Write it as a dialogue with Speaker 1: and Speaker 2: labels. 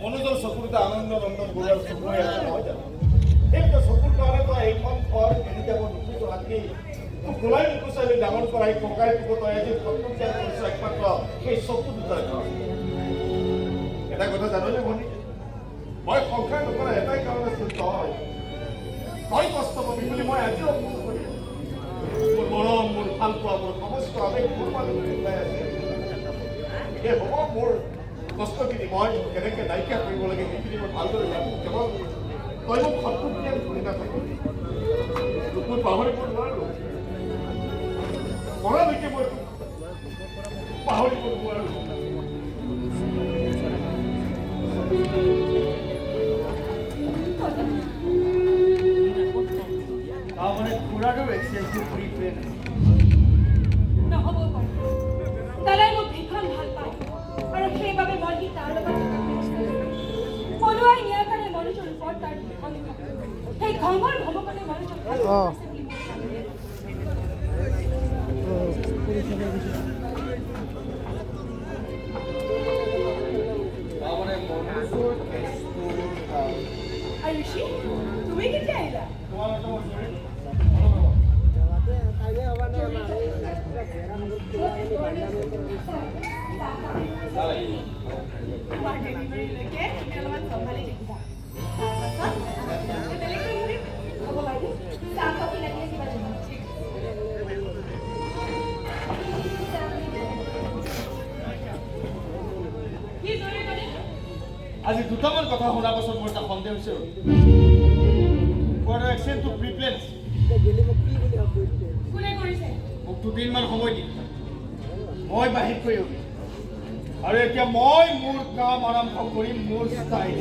Speaker 1: মনোজৰ চকুতে আনন্দ নন্দন বৰুৱাৰ চকু হৈ আছে নহয় জানো? সেইটো চকুৰ কাৰণে তই এইখন ঘৰ এৰি যাব নোখোজো। আনকি তোক গোলাই নোখোজালি ডাঙৰ পৰা এই ককাই তোক তই আজি সত্তৰ ত্যাগ কৰিছ একমাত্ৰ সেই চকু দুটাৰ কাৰণে। এটা কথা জাননে ভনী, মই সংসাৰ নকৰা এটাই কাৰণ আছিল তই কষ্ট পাবি বুলি মই আজিও অনুভৱ কৰিম। মোৰ মৰম, মোৰ ভাল পোৱা, মোৰ সমস্ত আৱেগ মোৰ মাজত লুকাই আছে। এই হ'ব মোৰ কষ্টখিনি মই কেনেকৈ নাইকিয়া কৰিব লাগে সেইখিনি মই ভালদৰে জানো। কেৱল তই মোক সত্তৰ ত্যাগ কৰি নাথাকিবি, তোক মই পাহৰিব নোৱাৰো। মৰালৈকে মই পাহৰিব নোৱাৰো।
Speaker 2: তাৰমানে খুৰাটো এক্সিডেণ্টটো কৰি পেলাই
Speaker 3: নহ'ব পাৰে। দাদাই মোক ভীষণ ভাল পায় আৰু সেইবাবে মই সি তাৰ লগত পলুৱাই নিয়াৰ কাৰণে মনোজৰ ওপৰত তাৰ ভীষণ সেই ঘমৰ ভগৱানে মনোজৰ আয়ুষী, তুমি কেতিয়া আহিলা? তোমাৰ ডেলিভাৰীলৈকে তুমি অলপমান চম্ভালি থাকিবা। হ'ব বাইদেউ, চাহ কফি লাগিলে কিবা জনাব। কি জৰুৰী মানে?
Speaker 2: আজি দুটামান কথা শুনাৰ পাছত মোৰ এটা সন্দেহ হৈছে। খুৰাটো এক্সিডেণ্টটো প্ৰিপ্লেন আছে।
Speaker 3: কোনে কৰিছে?
Speaker 2: মোক দুদিনমান সময় দি মই বাহিৰ কৰি উঠিম আৰু এতিয়া মই মোৰ কাম আৰম্ভ কৰিম মোৰ ষ্টাইল।